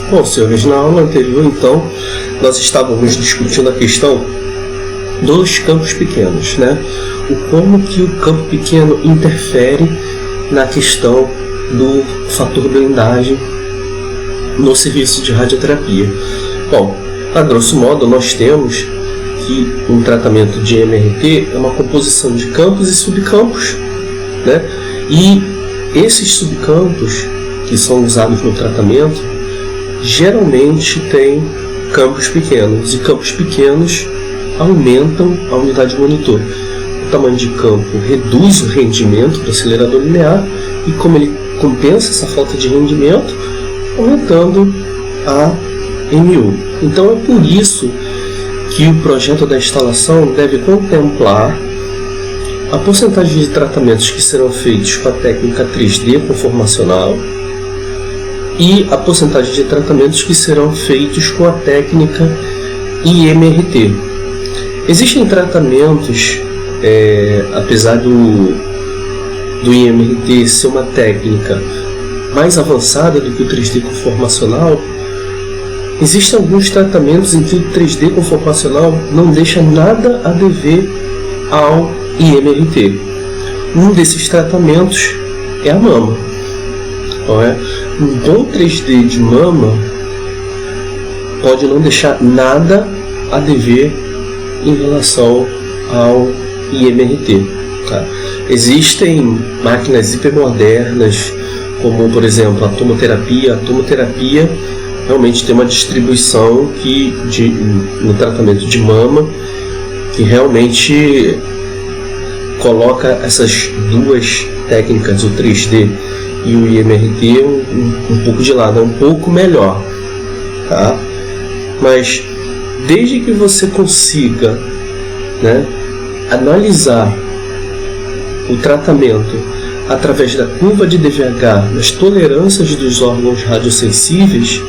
Bom, senhores, na aula anterior, então, nós estávamos discutindo a questão dos campos pequenos, né? O como que o campo pequeno interfere na questão do fator blindagem no serviço de radioterapia. Bom, a grosso modo, nós temos que um tratamento de MRT é uma composição de campos e subcampos, né? E esses subcampos que são usados no tratamento geralmente têm campos pequenos, e campos pequenos aumentam a unidade de monitor. O tamanho de campo reduz o rendimento do acelerador linear, e como ele compensa essa falta de rendimento, aumentando a MU. Então é por isso que o projeto da instalação deve contemplar a porcentagem de tratamentos que serão feitos com a técnica 3D conformacional e a porcentagem de tratamentos que serão feitos com a técnica IMRT. Existem tratamentos, apesar do IMRT ser uma técnica mais avançada do que o 3D conformacional, existem alguns tratamentos em que o 3D conformacional não deixa nada a dever ao IMRT. Um desses tratamentos é a mama. Um bom 3D de mama pode não deixar nada a dever em relação ao IMRT. Tá? Existem máquinas hipermodernas, como por exemplo a tomoterapia. A tomoterapia realmente tem uma distribuição no tratamento de mama que realmente coloca essas duas técnicas, o 3D e o IMRT, um pouco de lado, é um pouco melhor, tá? Mas desde que você consiga, né, analisar o tratamento através da curva de DVH nas tolerâncias dos órgãos radiosensíveis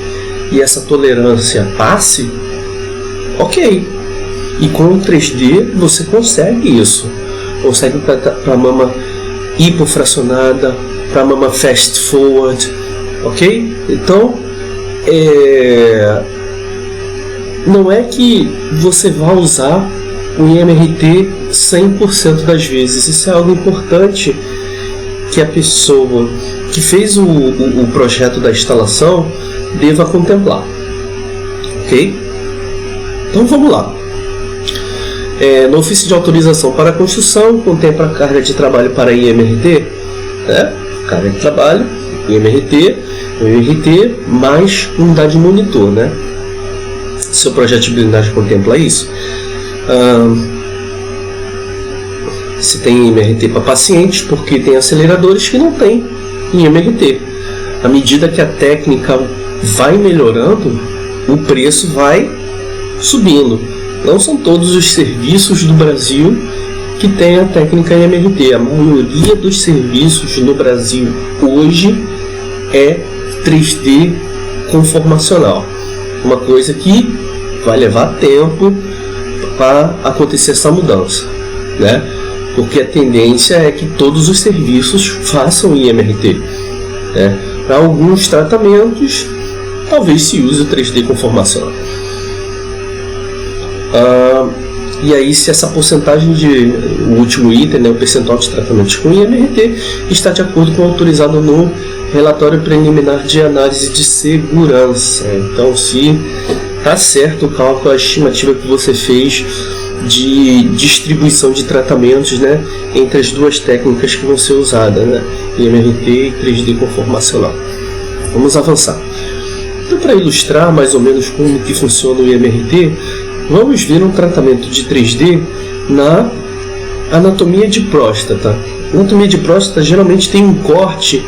e essa tolerância passe, ok. E com o 3D você consegue isso. Consegue para mama hipofracionada, para mama fast forward, ok? Então, não é que você vai usar o IMRT 100% das vezes. Isso é algo importante que a pessoa que fez o projeto da instalação deva contemplar, ok? Então vamos lá. No ofício de autorização para a construção, contempla a carga de trabalho para IMRT, né? Carga de trabalho, IMRT mais unidade de monitor, né? Seu projeto de blindagem contempla isso. Se tem IMRT para pacientes, porque tem aceleradores que não tem IMRT. À medida que a técnica vai melhorando, o preço vai subindo. Não são todos os serviços do Brasil que tem a técnica IMRT. A maioria dos serviços no Brasil hoje é 3D conformacional. Uma coisa que vai levar tempo para acontecer essa mudança, né? Porque a tendência é que todos os serviços façam IMRT, né? Para alguns tratamentos, talvez se use o 3D conformacional. E aí, se essa porcentagem o último item, né, o percentual de tratamentos com IMRT, está de acordo com o autorizado no relatório preliminar de análise de segurança. Então, se está certo o cálculo, a estimativa que você fez de distribuição de tratamentos, né, entre as duas técnicas que vão ser usadas, né, IMRT e 3D conformacional. Vamos avançar. Então, para ilustrar mais ou menos como que funciona o IMRT, vamos ver um tratamento de 3D na anatomia de próstata. A anatomia de próstata geralmente tem um corte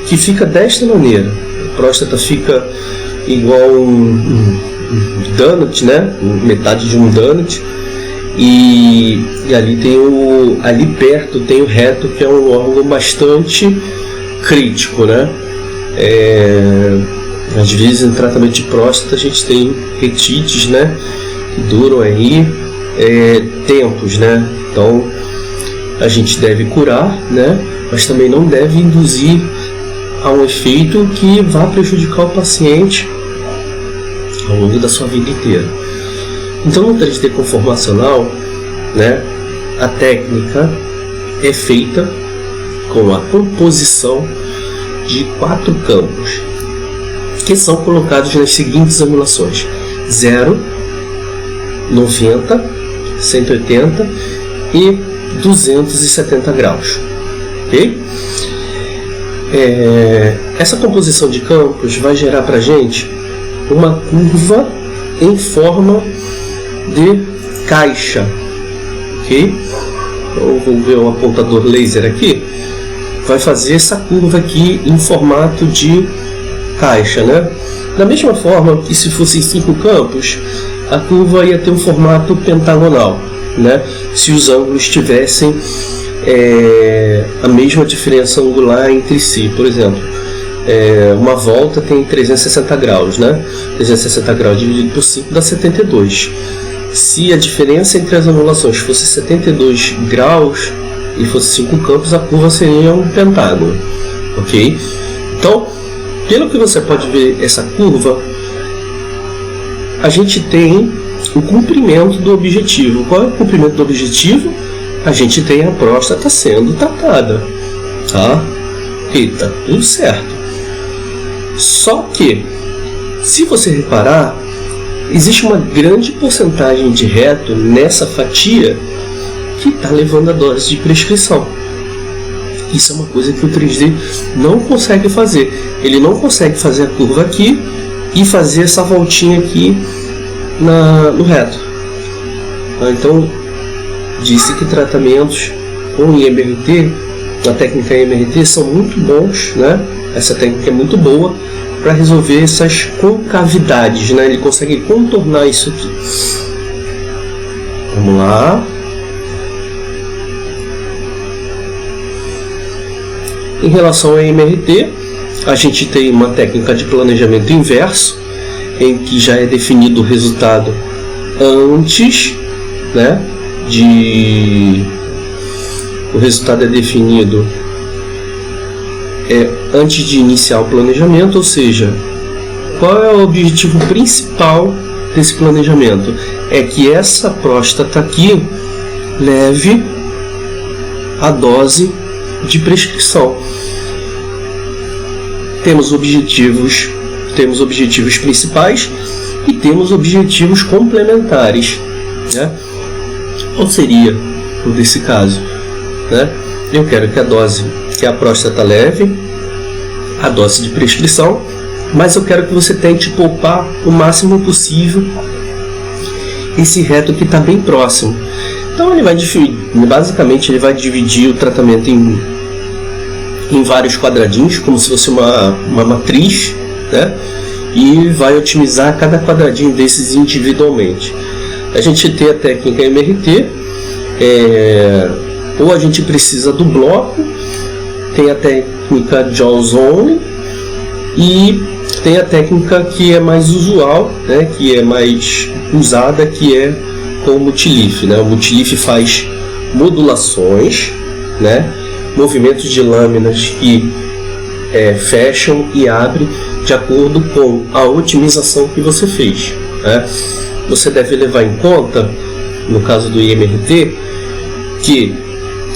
que fica desta maneira. A próstata fica igual um donut, né? Metade de um donut. E ali perto tem o reto, que é um órgão bastante crítico, né? Às vezes no tratamento de próstata a gente tem retites, né, que duram aí tempos, né? Então a gente deve curar, né, mas também não deve induzir a um efeito que vá prejudicar o paciente ao longo da sua vida inteira. Então, no 3D conformacional, né, a técnica é feita com a composição de 4 campos, que são colocados nas seguintes angulações: 0, 90, 180 e 270 graus. Ok? Essa composição de campos vai gerar para a gente uma curva em forma de caixa. Ok? Eu vou ver um apontador laser aqui. Vai fazer essa curva aqui em formato de caixa, né? Da mesma forma que se fossem 5 campos, a curva ia ter um formato pentagonal, né? Se os ângulos tivessem a mesma diferença angular entre si. Por exemplo, uma volta tem 360 graus, né? 360 graus dividido por 5 dá 72. Se a diferença entre as angulações fosse 72 graus e fosse 5 campos, a curva seria um pentágono, ok? Então, pelo que você pode ver essa curva, a gente tem o comprimento do objetivo. Qual é o comprimento do objetivo? A gente tem a próstata sendo tratada, tá? E tá tudo certo. Só que, se você reparar, existe uma grande porcentagem de reto nessa fatia que está levando a dose de prescrição. Isso é uma coisa que o 3D não consegue fazer. Ele não consegue fazer a curva aqui e fazer essa voltinha aqui no reto. Então, disse que tratamentos com IMRT, a técnica IMRT, são muito bons, né? Essa técnica é muito boa para resolver essas concavidades, né? Ele consegue contornar isso aqui. Vamos lá. Em relação ao IMRT, a gente tem uma técnica de planejamento inverso, em que já é definido o resultado antes, né? O resultado é definido antes de iniciar o planejamento, ou seja, qual é o objetivo principal desse planejamento? É que essa próstata aqui leve a dose de prescrição. Temos objetivos principais e temos objetivos complementares, né? Qual seria o desse caso, né? Eu quero que a próstata leve a dose de prescrição, mas eu quero que você tente poupar o máximo possível esse reto que está bem próximo. Então ele vai dividir o tratamento em vários quadradinhos, como se fosse uma matriz, né? E vai otimizar cada quadradinho desses individualmente. A gente tem a técnica MRT, ou a gente precisa do bloco, tem a técnica Jaws Only e tem a técnica que é mais usual, né, que é mais usada, que é com o Multilift, né? O Multilift faz modulações, né, movimentos de lâminas que fecham e abrem de acordo com a otimização que você fez, né? Você deve levar em conta, no caso do IMRT, que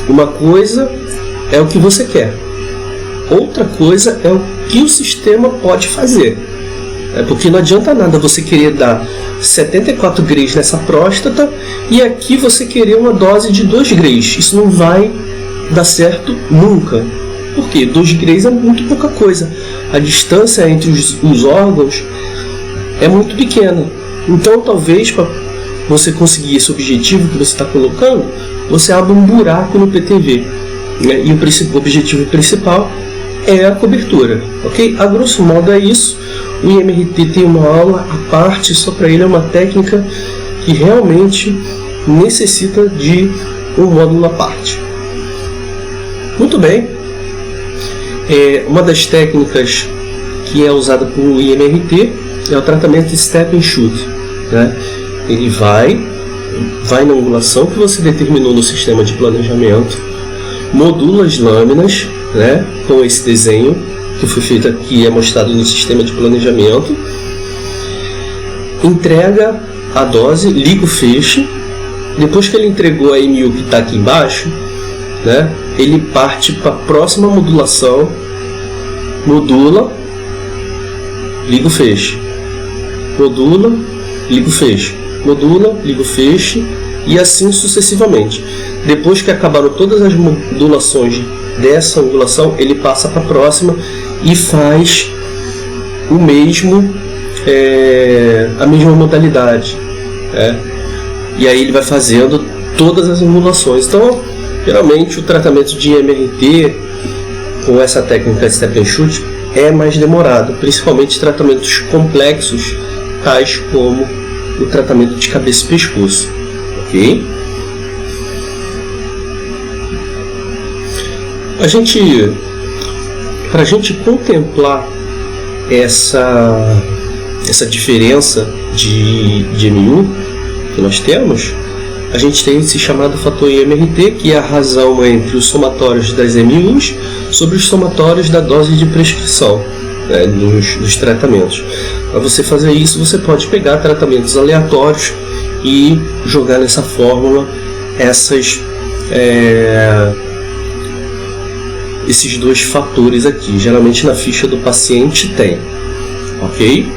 uma coisa é o que você quer, outra coisa é o que o sistema pode fazer. Porque não adianta nada você querer dar 74 grays nessa próstata e aqui você querer uma dose de 2 grays. Isso não vai dar certo nunca. Por quê? 2 grays é muito pouca coisa. A distância entre os órgãos é muito pequena. Então talvez para você conseguir esse objetivo que você está colocando, você abre um buraco no PTV, né? E o objetivo principal é a cobertura, ok? A grosso modo é isso. O IMRT tem uma aula à parte, só para ele é uma técnica que realmente necessita de um módulo à parte. Muito bem. Uma das técnicas que é usada pelo IMRT é o tratamento Step and Shoot, né? Ele vai na angulação que você determinou no sistema de planejamento, modula as lâminas, né, com esse desenho que foi feito aqui, é mostrado no sistema de planejamento, entrega a dose, liga o feixe. Depois que ele entregou a MU que está aqui embaixo, né, ele parte para a próxima modulação, modula, liga o feixe, modula, liga o feixe, modula, liga o feixe, e assim sucessivamente. Depois que acabaram todas as modulações dessa angulação, ele passa para a próxima e faz o mesmo, a mesma modalidade, e aí ele vai fazendo todas as angulações. Então, geralmente o tratamento de MRT com essa técnica Step and Shoot é mais demorado, principalmente tratamentos complexos, tais como o tratamento de cabeça e pescoço, ok? Para a gente contemplar essa diferença de MU que nós temos, a gente tem esse chamado fator IMRT, que é a razão entre os somatórios das MUs sobre os somatórios da dose de prescrição, né, dos tratamentos. Para você fazer isso, você pode pegar tratamentos aleatórios e jogar nessa fórmula esses dois fatores aqui. Geralmente na ficha do paciente tem, ok?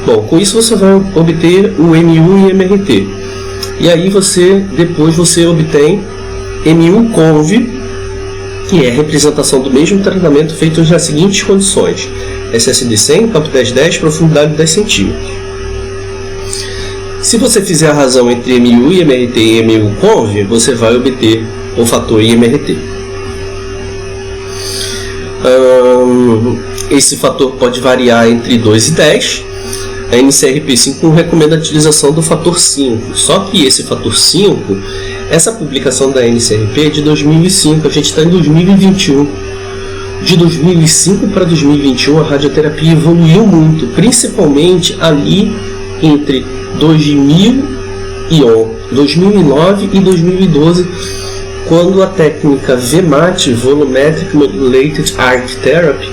Bom, com isso você vai obter o MU e MRT. E aí depois você obtém MU-CONV, que é a representação do mesmo tratamento feito nas seguintes condições: SSD 100, campo 1010, profundidade 10 cm. Se você fizer a razão entre MU e MRT e MU-CONV, você vai obter o fator IMRT. Esse fator pode variar entre 2 e 10. A NCRP 5 recomenda a utilização do fator 5, só que esse fator 5, essa publicação da NCRP é de 2005, a gente está em 2021. De 2005 para 2021 a radioterapia evoluiu muito, principalmente ali entre 2009 e 2012, quando a técnica VMAT, Volumetric Modulated Arc Therapy,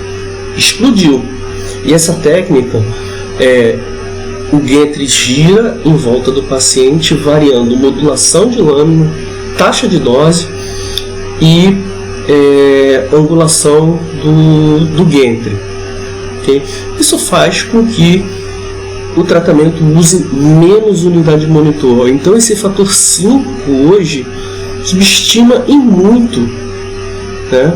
explodiu. E essa técnica, o Gantry gira em volta do paciente, variando modulação de lâmina, taxa de dose e angulação do Gantry. Okay? Isso faz com que o tratamento use menos unidade de monitor. Então esse fator 5 hoje subestima em muito, né?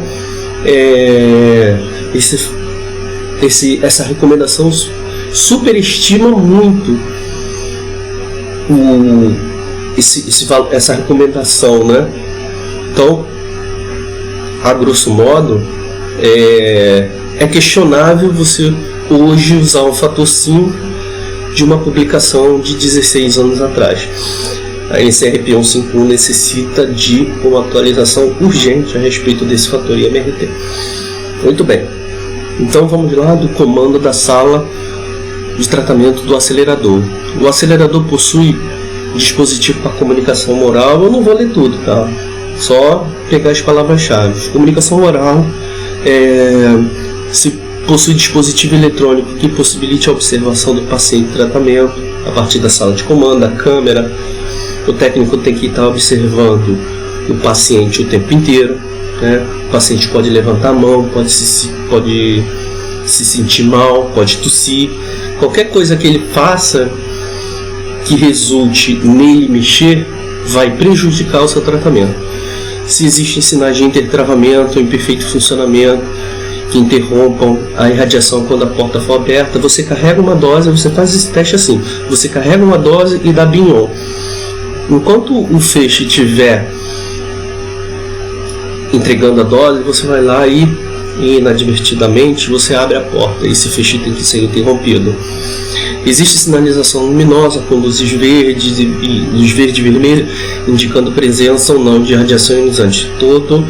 Essa recomendação superestima muito essa recomendação, né? Então, a grosso modo, é questionável você hoje usar um fator 5 de uma publicação de 16 anos atrás. A NCRP 151 necessita de uma atualização urgente a respeito desse fator IMRT. Muito bem. Então vamos lá do comando da sala de tratamento do acelerador. O acelerador possui dispositivo para comunicação oral. Eu não vou ler tudo, tá? Só pegar as palavras-chave. Comunicação oral, se possui dispositivo eletrônico que possibilite a observação do paciente em tratamento a partir da sala de comando, a câmera. O técnico tem que estar observando o paciente o tempo inteiro, né? O paciente pode levantar a mão, pode se sentir mal, pode tossir. Qualquer coisa que ele faça que resulte nele mexer vai prejudicar o seu tratamento. Se existem sinais de intertravamento, imperfeito funcionamento, que interrompam a irradiação quando a porta for aberta, você carrega uma dose, você faz esse teste assim, você carrega uma dose e dá BIN-ON. Enquanto o feixe estiver entregando a dose, você vai lá e inadvertidamente você abre a porta. Esse feixe tem que ser interrompido. Existe sinalização luminosa com luzes verdes e luz verde e vermelha, indicando presença ou não de radiação ionizante. Todo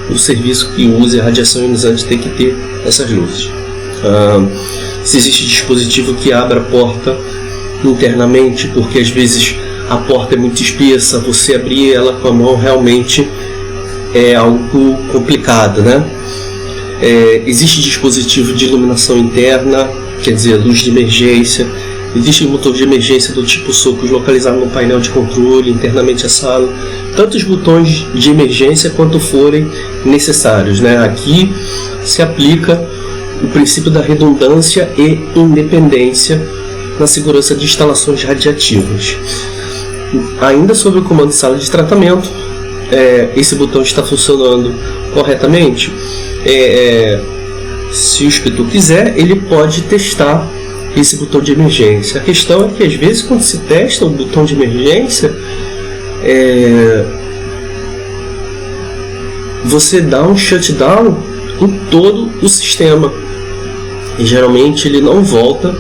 o serviço que use radiação ionizante tem que ter essas luzes. Se existe dispositivo que abra a porta internamente, porque às vezes a porta é muito espessa, você abrir ela com a mão realmente é algo complicado, né? Existe dispositivo de iluminação interna, quer dizer, luz de emergência. Existem botões de emergência do tipo socos localizados no painel de controle, internamente a sala. Tantos botões de emergência quanto forem necessários, né? Aqui se aplica o princípio da redundância e independência na segurança de instalações radiativas. Ainda sobre o comando de sala de tratamento, esse botão está funcionando corretamente. Se o inspetor quiser, ele pode testar esse botão de emergência. A questão é que às vezes quando se testa o botão de emergência, você dá um shutdown em todo o sistema e geralmente ele não volta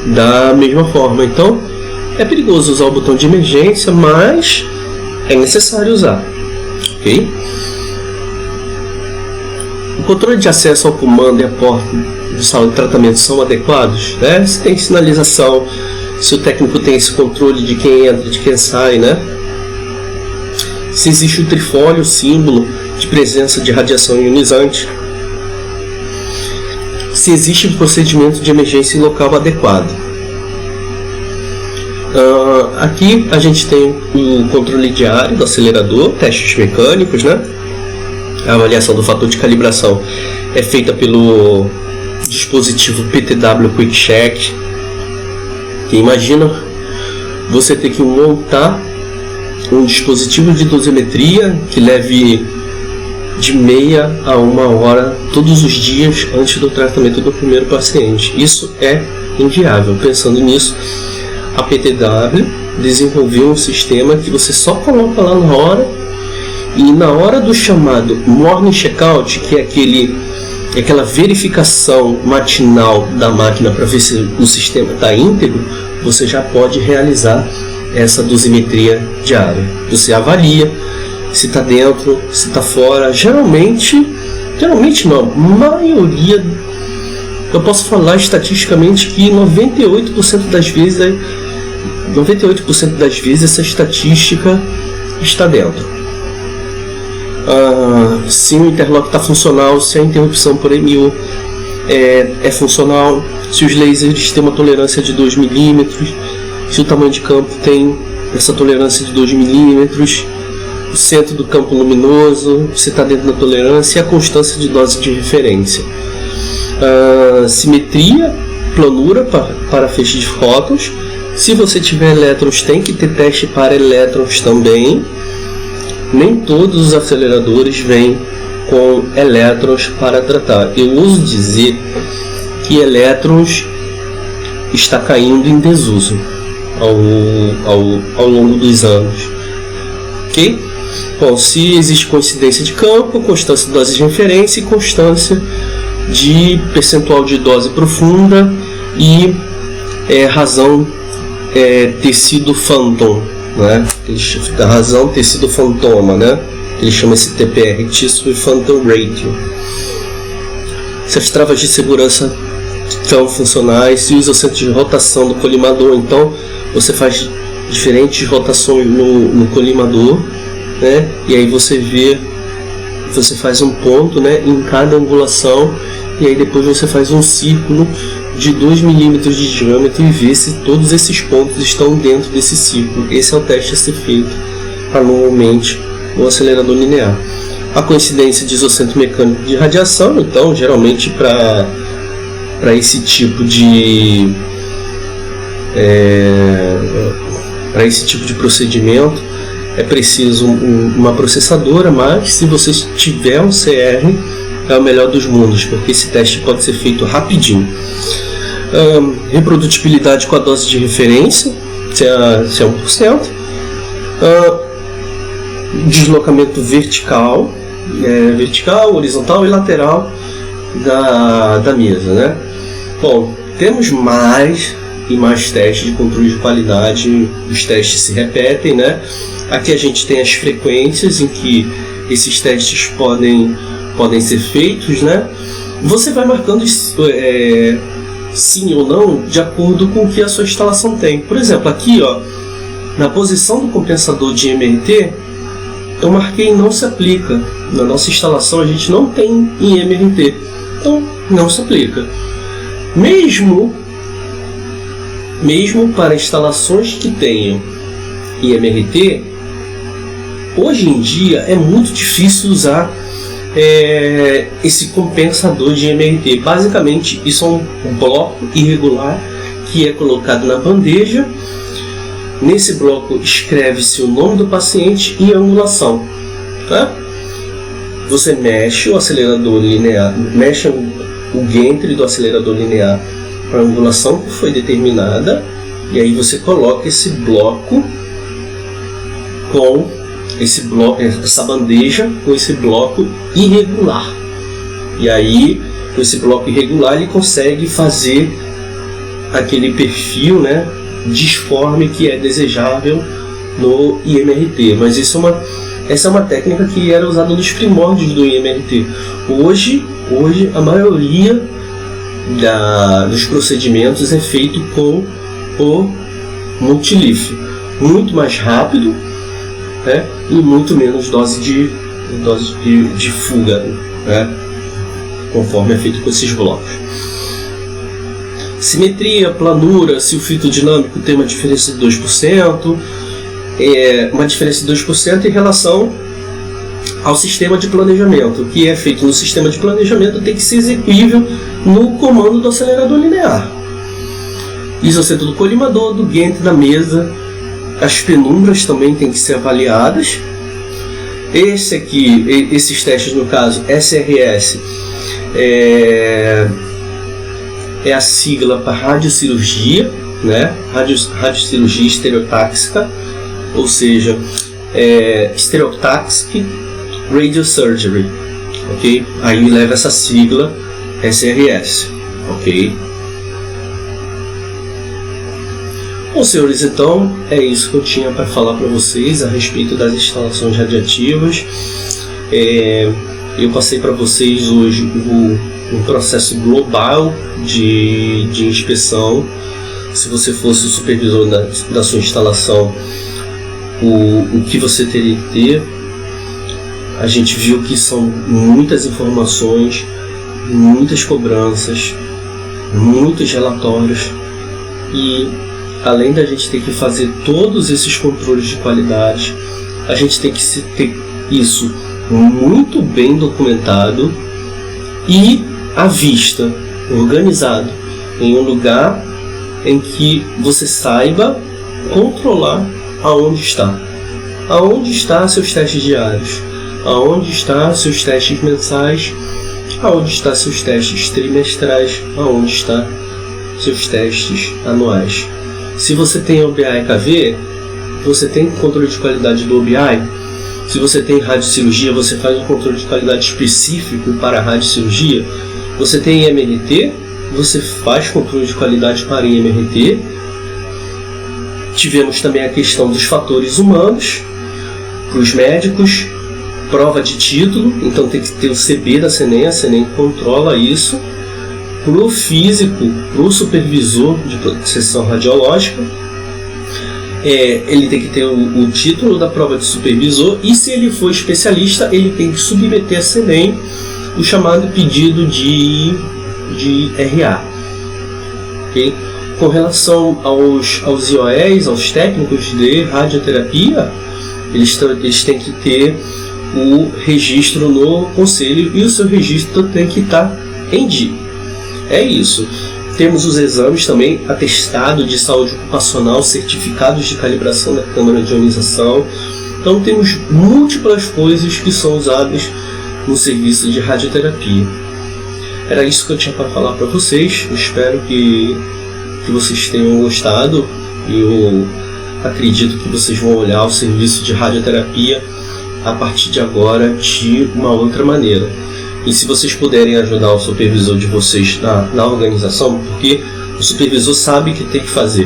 da mesma forma. Então é perigoso usar o botão de emergência, mas é necessário usar, ok? O controle de acesso ao comando e a porta de sala de tratamento são adequados, né? Se tem sinalização, se o técnico tem esse controle de quem entra, de quem sai, né? Se existe o trifólio, símbolo de presença de radiação ionizante. Se existe um procedimento de emergência em local adequado. Aqui a gente tem o controle diário do acelerador, testes mecânicos, né? A avaliação do fator de calibração é feita pelo dispositivo PTW Quick Check. Que imagina você ter que montar um dispositivo de dosimetria que leve de meia a 1 hora todos os dias antes do tratamento do primeiro paciente. Isso é inviável. Pensando nisso, a PTW desenvolveu um sistema que você só coloca lá na hora, e na hora do chamado Morning Checkout, que é aquela verificação matinal da máquina para ver se o sistema está íntegro, você já pode realizar essa dosimetria diária. Você avalia se está dentro, se está fora. Geralmente não, maioria, eu posso falar estatisticamente que 98% das vezes essa estatística está dentro. Se o interlock está funcional, se a interrupção por EMU é funcional, se os lasers têm uma tolerância de 2 mm, se o tamanho de campo tem essa tolerância de 2 mm, o centro do campo luminoso, se está dentro da tolerância, e a constância de dose de referência. Simetria, planura para feixe de fótons. Se você tiver elétrons, tem que ter teste para elétrons também. Nem todos os aceleradores vêm com elétrons para tratar. Eu uso dizer que elétrons está caindo em desuso ao longo dos anos. Ok? Bom, se existe coincidência de campo, constância de dose de referência e constância de percentual de dose profunda e razão tecido phantom, né? Da razão tecido fantoma, né? Ele chama esse TPR, Tissue Phantom Ratio. Se as travas de segurança estão funcionais, se usa o centro de rotação do colimador, então você faz diferentes rotações no colimador, né? E aí você faz um ponto, né, em cada angulação, e aí depois você faz um círculo de 2 mm de diâmetro e vê se todos esses pontos estão dentro desse círculo. Esse é o teste a ser feito anualmente no acelerador linear. A coincidência de isocentro mecânico de radiação, então geralmente para esse tipo de procedimento é preciso uma processadora, mas se você tiver um CR, é o melhor dos mundos, porque esse teste pode ser feito rapidinho. Reprodutibilidade com a dose de referência, se é 1%. Deslocamento vertical, horizontal e lateral da mesa, né? Bom, temos mais e mais testes de controle de qualidade. Os testes se repetem, né? Aqui a gente tem as frequências em que esses testes podem ser feitos, né? Você vai marcando sim ou não de acordo com o que a sua instalação tem. Por exemplo, aqui, ó, na posição do compensador de MRT, eu marquei não se aplica. Na nossa instalação a gente não tem em MRT, então não se aplica. Mesmo mesmo para instalações que tenham IMRT, hoje em dia é muito difícil usar esse compensador de IMRT. Basicamente, isso é um bloco irregular que é colocado na bandeja. Nesse bloco escreve-se o nome do paciente e a angulação. Tá? Você mexe o acelerador linear, mexe o gantry do acelerador linear para a angulação que foi determinada, e aí você coloca esse bloco com essa bandeja com esse bloco irregular. E aí, com esse bloco irregular, ele consegue fazer aquele perfil, né, disforme que é desejável no IMRT. Mas essa é uma técnica que era usada nos primórdios do IMRT. Hoje a maioria dos procedimentos é feito com o multileaf, muito mais rápido, né, e muito menos dose de fuga, né, conforme é feito com esses blocos. Simetria, planura, se o filtro dinâmico tem uma diferença de 2%, uma diferença de 2% em relação ao sistema de planejamento. O que é feito no sistema de planejamento tem que ser execuível no comando do acelerador linear. Isocentro do colimador, do gantry da mesa. As penumbras também têm que ser avaliadas. Esses testes, no caso, SRS, é a sigla para radiocirurgia, né? Radiocirurgia estereotáxica, ou seja, Stereotactic Radiosurgery, ok? Aí leva essa sigla SRS, ok? Bom, senhores, então é isso que eu tinha para falar para vocês a respeito das instalações radiativas. Eu passei para vocês hoje um processo global de inspeção. Se você fosse o supervisor da sua instalação, o que você teria que ter. A gente viu que são muitas informações, muitas cobranças, muitos relatórios, e além da gente ter que fazer todos esses controles de qualidade, a gente tem que ter isso muito bem documentado e à vista, organizado, em um lugar em que você saiba controlar aonde está seus testes diários, aonde está seus testes mensais, aonde está seus testes trimestrais, aonde está seus testes anuais. Se você tem OBI e KV, você tem controle de qualidade do OBI. Se você tem radiocirurgia, você faz um controle de qualidade específico para a radiocirurgia. Você tem IMRT, você faz controle de qualidade para IMRT. Tivemos também a questão dos fatores humanos para os médicos, prova de título, então tem que ter o CB da CENEM, a CENEM controla isso. Para o físico, para o supervisor de sessão radiológica, ele tem que ter o título da prova de supervisor, e se ele for especialista, ele tem que submeter a CENEM o chamado pedido de RA. Okay? Com relação aos IOEs, aos técnicos de radioterapia, eles têm que ter o registro no conselho, e o seu registro tem que estar em dia. É isso. Temos os exames também, atestado de saúde ocupacional, certificados de calibração da câmara de ionização. Então temos múltiplas coisas que são usadas no serviço de radioterapia. Era isso que eu tinha para falar para vocês. Espero que vocês tenham gostado. Eu acredito que vocês vão olhar o serviço de radioterapia a partir de agora de uma outra maneira. E se vocês puderem ajudar o supervisor de vocês na organização, porque o supervisor sabe o que tem que fazer,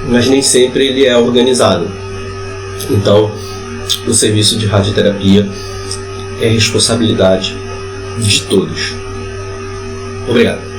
mas nem sempre ele é organizado. Então, o serviço de radioterapia é responsabilidade de todos. Obrigado.